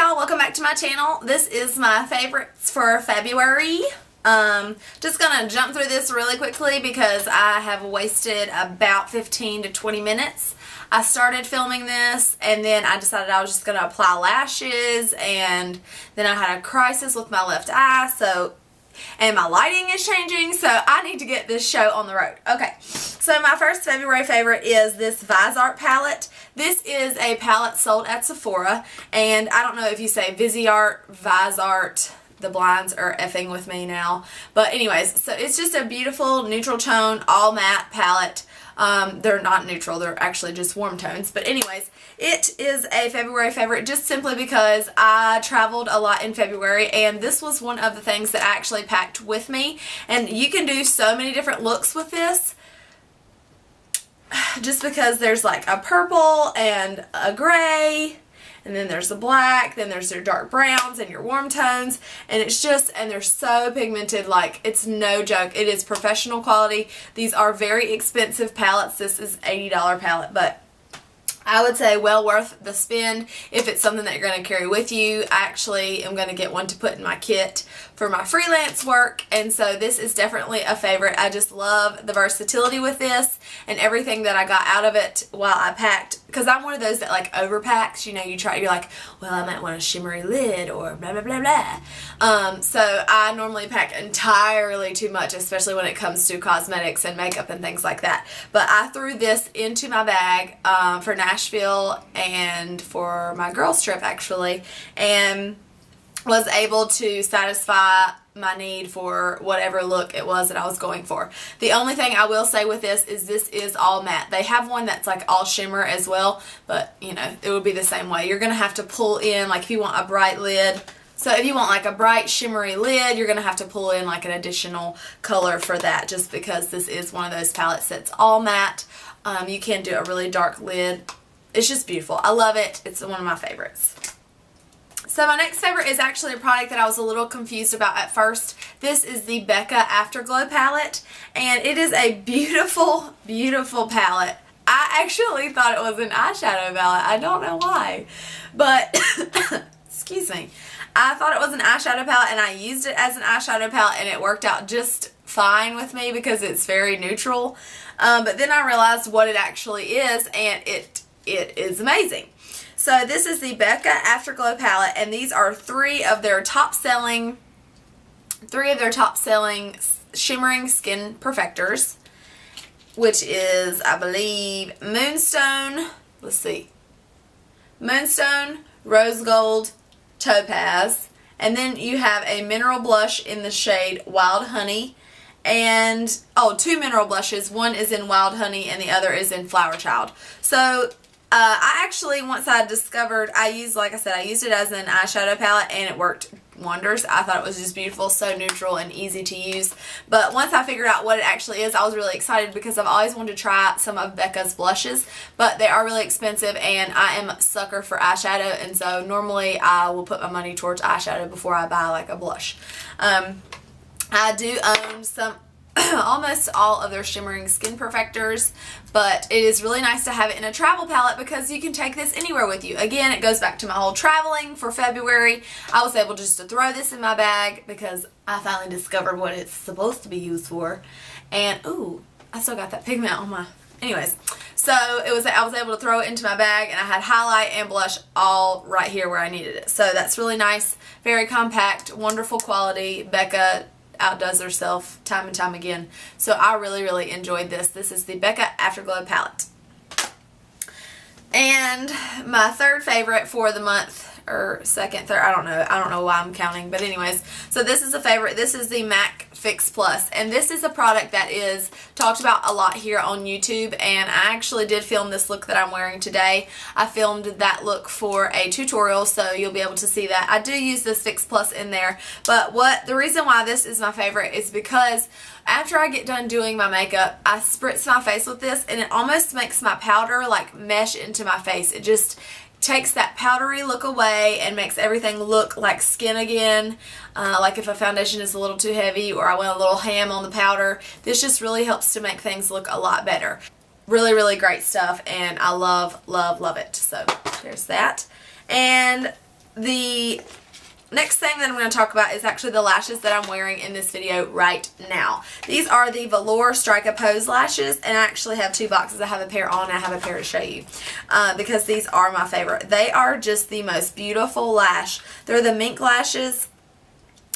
y'all, welcome back to my channel. This is my favorites for February. Just gonna jump through this really quickly because I have wasted about 15 to 20 minutes. I started filming this and then I decided I was just gonna apply lashes, and then I had a crisis with my left eye, and my lighting is changing, so I need to get this show on the road. Okay, so my first February favorite is this Viseart palette. This is a palette sold at Sephora, and I don't know if you say Viseart, Viseart, the blinds are effing with me now. But anyways, so it's just a beautiful neutral tone, all matte palette. They're not neutral, they're actually just warm tones. But anyways, it is a February favorite just simply because I traveled a lot in February, and this was one of the things that I actually packed with me. And you can do so many different looks with this, just because there's like a purple and a gray, and then there's the black, then there's your dark browns and your warm tones, and it's just, and they're so pigmented, like it's no joke. It is professional quality. These are very expensive palettes. This is $80 palette, but I would say well worth the spend if it's something that you're going to carry with you. I actually am going to get one to put in my kit for my freelance work, and so this is definitely a favorite. I just love the versatility with this and everything that I got out of it while I packed, because I'm one of those that like overpacks. You know, you're like, well, I might want a shimmery lid or blah blah blah blah. So I normally pack entirely too much, especially when it comes to cosmetics and makeup and things like that. But I threw this into my bag for Nashville and for my girls trip actually, and was able to satisfy my need for whatever look it was that I was going for. The only thing I will say with this is all matte. They have one that's like all shimmer as well, but you know, it would be the same way. You're gonna have to pull in, like if you want a bright lid, so if you want like a bright shimmery lid, you're gonna have to pull in like an additional color for that, just because this is one of those palettes that's all matte. You can do a really dark lid. It's just beautiful. I love it. It's one of my favorites. So my next favorite is actually a product that I was a little confused about at first. This is the Becca Afterglow palette, and it is a beautiful, beautiful palette. I actually thought it was an eyeshadow palette. I don't know why, but excuse me. I thought it was an eyeshadow palette, and I used it as an eyeshadow palette, and it worked out just fine with me because it's very neutral. But then I realized what it actually is, and it is amazing. So this is the Becca Afterglow palette, and these are three of their top selling shimmering skin perfectors, which is, I believe, Moonstone, let's see, Moonstone, Rose Gold, Topaz, and then you have a mineral blush in the shade Wild Honey, and two mineral blushes. One is in Wild Honey and the other is in Flower Child. So I actually, once I discovered, like I said, I used it as an eyeshadow palette, and it worked wonders. I thought it was just beautiful, so neutral and easy to use. But once I figured out what it actually is, I was really excited because I've always wanted to try some of Becca's blushes, but they are really expensive, and I am a sucker for eyeshadow, and so normally I will put my money towards eyeshadow before I buy like a blush. I do own almost all of their shimmering skin perfectors, but it is really nice to have it in a travel palette because you can take this anywhere with you. Again, it goes back to my whole traveling for February. I was able just to throw this in my bag because I finally discovered what it's supposed to be used for. And ooh, I still got that pigment on my, anyways. So I was able to throw it into my bag, and I had highlight and blush all right here where I needed it. So that's really nice, very compact, wonderful quality. Becca outdoes herself time and time again. So I really, really enjoyed this. This is the Becca Afterglow palette. And my third favorite for the month, or second, third, I don't know why I'm counting, but anyways, so this is a favorite. This is the MAC Fix Plus, and this is a product that is talked about a lot here on YouTube, and I actually did film this look that I'm wearing today. I filmed that look for a tutorial, so you'll be able to see that. I do use this Fix Plus in there, but the reason why this is my favorite is because after I get done doing my makeup, I spritz my face with this, and it almost makes my powder like mesh into my face. It just takes that powdery look away and makes everything look like skin again. Like if a foundation is a little too heavy or I went a little ham on the powder, this just really helps to make things look a lot better. Really, really great stuff, and I love, love, love it. So there's that. And the next thing that I'm going to talk about is actually the lashes that I'm wearing in this video right now. These are the Velour Strike a Pose lashes, and I actually have 2 boxes. I have a pair on and I have a pair to show you because these are my favorite. They are just the most beautiful lash. They're the mink lashes.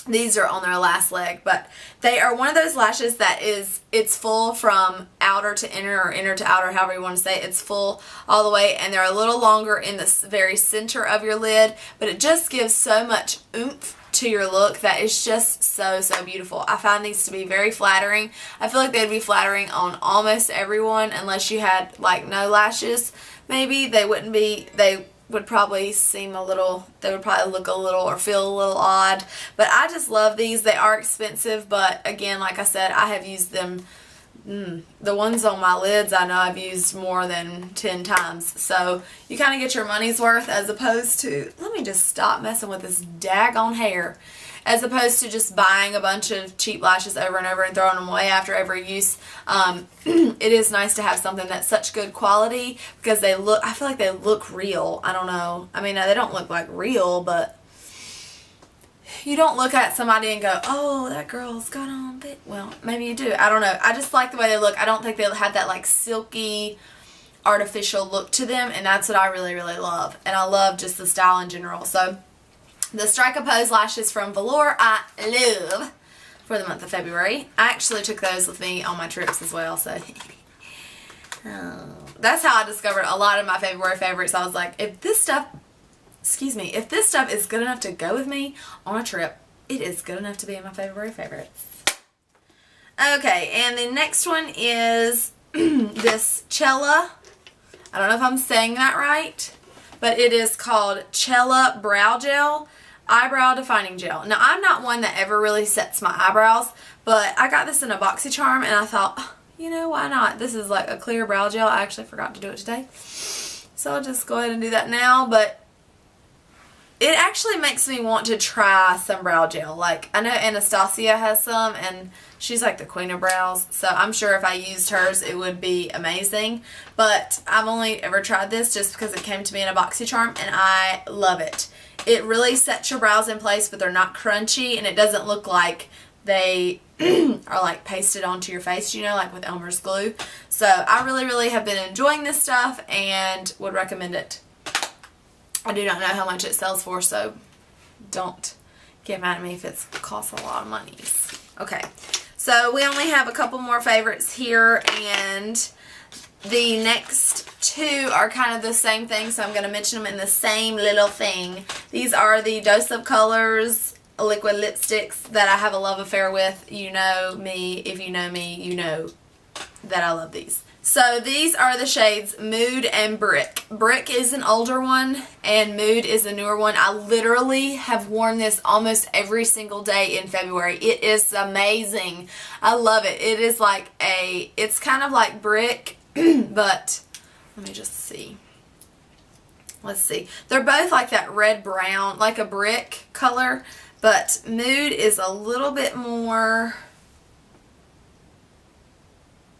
These are on their last leg, but they are one of those lashes that it's full from outer to inner or inner to outer, however you want to say it. It's full all the way, and they're a little longer in the very center of your lid, but it just gives so much oomph to your look that it's just so beautiful. I find these to be very flattering. I feel like they'd be flattering on almost everyone unless you had like no lashes. Maybe they wouldn't be, they would probably seem a little, they would probably look a little or feel a little odd, but I just love these. They are expensive, but again, like I said, I have used them, the ones on my lids I know I've used more than 10 times, so you kind of get your money's worth as opposed to, let me just stop messing with this daggone hair, as opposed to just buying a bunch of cheap lashes over and over and throwing them away after every use. It is nice to have something that's such good quality because they look, I feel like they look real. I don't know. I mean, they don't look like real, but you don't look at somebody and go, oh, that girl's got on big. Well, maybe you do. I don't know. I just like the way they look. I don't think they have that like silky, artificial look to them, and that's what I really love. And I love just the style in general. So the Strike a Pose lashes from Velour I love for the month of February. I actually took those with me on my trips as well, so that's how I discovered a lot of my February favorites. I was like, if this stuff, if this stuff is good enough to go with me on a trip, it is good enough to be in my February favorites. Okay, and the next one is this Chella, I don't know if I'm saying that right, but it is called Chella Brow Gel Eyebrow Defining Gel. Now, I'm not one that ever really sets my eyebrows, but I got this in a BoxyCharm, and I thought, oh, you know, why not? This is like a clear brow gel. I actually forgot to do it today, so I'll just go ahead and do that now, but it actually makes me want to try some brow gel. Like, I know Anastasia has some, and she's like the queen of brows, so I'm sure if I used hers, it would be amazing. But I've only ever tried this just because it came to me in a BoxyCharm, and I love it. It really sets your brows in place, but they're not crunchy, and it doesn't look like they are like pasted onto your face, you know, like with Elmer's glue. So I really have been enjoying this stuff and would recommend it. I do not know how much it sells for, so don't get mad at me if it costs a lot of money. Okay, so we only have a couple more favorites here, and the next 2 are kind of the same thing, so I'm going to mention them in the same little thing. These are the Dose of Colors liquid lipsticks that I have a love affair with. You know me. If you know me, you know that I love these. So these are the shades Mood and Brick. Brick is an older one and Mood is a newer one. I literally have worn this almost every single day in February. It is amazing. I love it. It is like it's kind of like Brick, but let me just see. Let's see. They're both like that red brown, like a brick color, but Mood is a little bit more,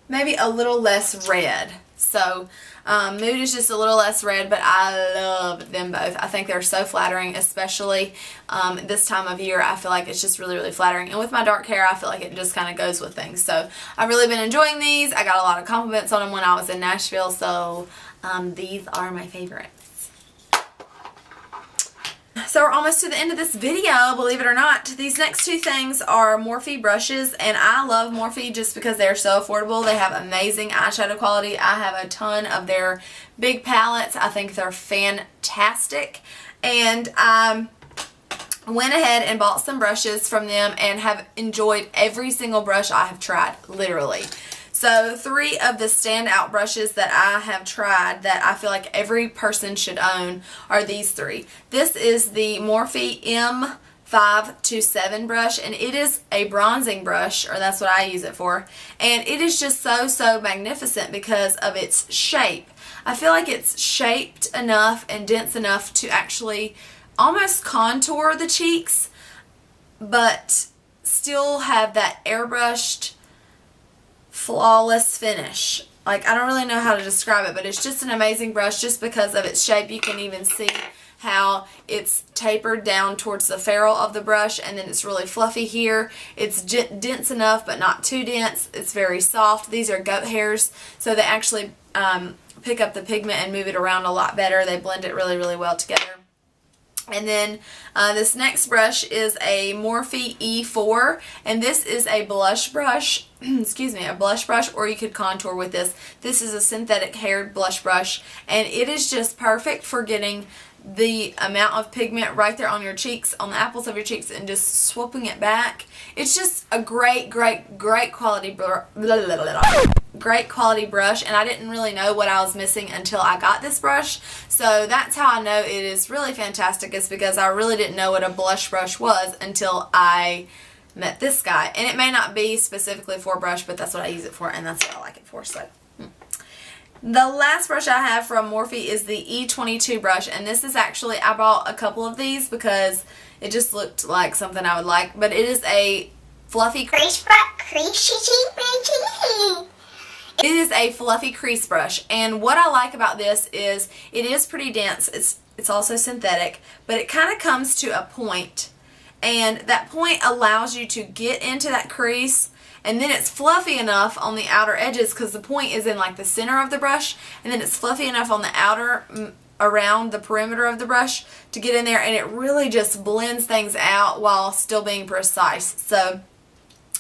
maybe a little less red. So Mood is just a little less red, but I love them both. I think they're so flattering, especially this time of year. I feel like it's just really flattering. And with my dark hair, I feel like it just kind of goes with things. So I've really been enjoying these. I got a lot of compliments on them when I was in Nashville, so these are my favorites. So we're almost to the end of this video, believe it or not. These next 2 things are Morphe brushes, and I love Morphe just because they're so affordable. They have amazing eyeshadow quality. I have a ton of their big palettes. I think they're fantastic, and I went ahead and bought some brushes from them and have enjoyed every single brush I have tried, literally. So 3 of the standout brushes that I have tried that I feel like every person should own are these 3. This is the Morphe M527 brush, and it is a bronzing brush, or that's what I use it for, and it is just so magnificent because of its shape. I feel like it's shaped enough and dense enough to actually almost contour the cheeks, but still have that airbrushed, flawless finish. Like, I don't really know how to describe it, but it's just an amazing brush just because of its shape. You can even see how it's tapered down towards the ferrule of the brush, and then it's really fluffy here. It's dense enough but not too dense. It's very soft. These are goat hairs, so they actually pick up the pigment and move it around a lot better. They blend it really, really well together. And then this next brush is a Morphe E4, and this is a blush brush, excuse me, a blush brush, or you could contour with this. This is a synthetic haired blush brush, and it is just perfect for getting the amount of pigment right there on your cheeks, on the apples of your cheeks, and just swooping it back. It's just a great quality brush, and I didn't really know what I was missing until I got this brush. So that's how I know it is really fantastic, is because I really didn't know what a blush brush was until I met this guy. And it may not be specifically for a brush, but that's what I use it for, and that's what I like it for. So the last brush I have from Morphe is the E22 brush, and this is actually, I bought a couple of these because it just looked like something I would like, but it is a fluffy crease brush, and what I like about this is it is pretty dense. It's also synthetic, but it kind of comes to a point, and that point allows you to get into that crease. And then it's fluffy enough on the outer edges, because the point is in like the center of the brush, and then it's fluffy enough on the outer, around the perimeter of the brush to get in there, and it really just blends things out while still being precise. So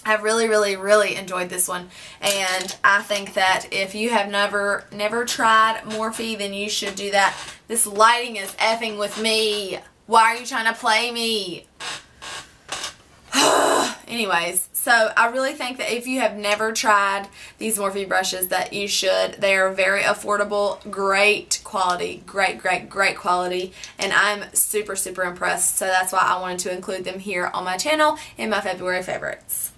I've really enjoyed this one, and I think that if you have never tried Morphe, then you should do that. This lighting is effing with me. Why are you trying to play me? Anyways, so I really think that if you have never tried these Morphe brushes, that you should. They are very affordable, great quality, great quality, and I'm super impressed. So that's why I wanted to include them here on my channel in my February favorites.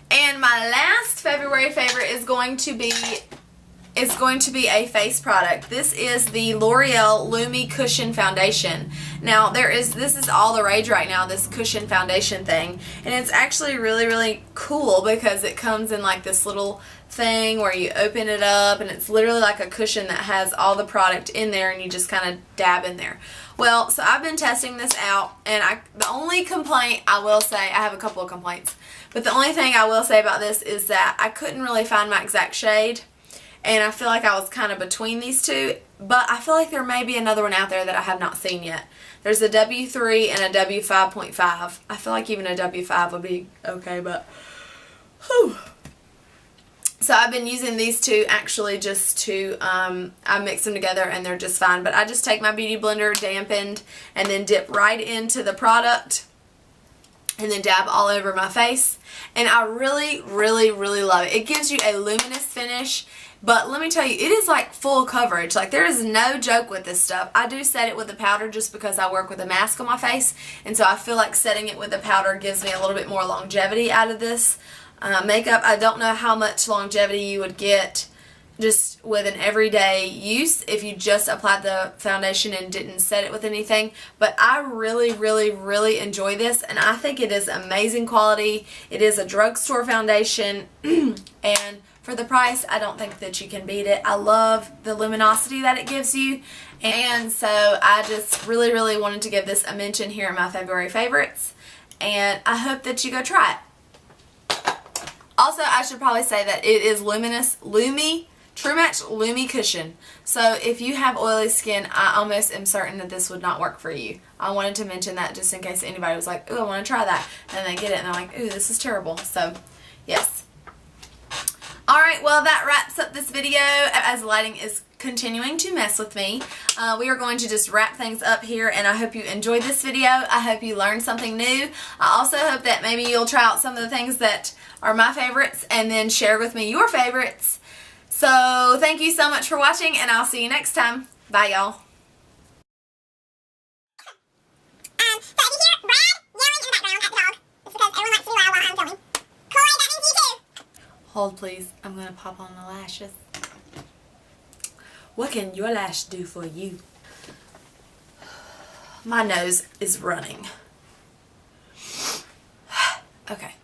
And my last February favorite is going to be a face product. This is the Loreal Lumi Cushion Foundation. Now this is all the rage right now, this cushion foundation thing, and it's actually really cool because it comes in like this little thing where you open it up, and it's literally like a cushion that has all the product in there, and you just kind of dab in there. Well, so I've been testing this out, and the only complaint I will say, I have a couple of complaints, but the only thing I will say about this is that I couldn't really find my exact shade. And I feel like I was kind of between these two, but I feel like there may be another one out there that I have not seen yet. There's a W3 and a W5.5. I feel like even a W5 would be okay, but whew. So I've been using these two actually just to, I mix them together and they're just fine. But I just take my Beauty Blender dampened and then dip right into the product and then dab all over my face. And I really love it. It gives you a luminous finish. But let me tell you, it is like full coverage. Like, there is no joke with this stuff. I do set it with the powder just because I work with a mask on my face. And so I feel like setting it with the powder gives me a little bit more longevity out of this makeup. I don't know how much longevity you would get just with an everyday use if you just applied the foundation and didn't set it with anything. But I really enjoy this, and I think it is amazing quality. It is a drugstore foundation, and for the price, I don't think that you can beat it. I love the luminosity that it gives you, and so I just really wanted to give this a mention here in my February favorites, and I hope that you go try it. Also, I should probably say that it is luminous, True Match Lumi Cushion. So if you have oily skin, I almost am certain that this would not work for you. I wanted to mention that just in case anybody was like, ooh, I want to try that, and they get it and they're like, ooh, this is terrible. So, yes. Alright, well, that wraps up this video as lighting is continuing to mess with me. We are going to just wrap things up here, and I hope you enjoyed this video. I hope you learned something new. I also hope that maybe you'll try out some of the things that are my favorites and then share with me your favorites. So, thank you so much for watching, and I'll see you next time. Bye, y'all. Hold, please. I'm going to pop on the lashes. What can your lash do for you? My nose is running. Okay.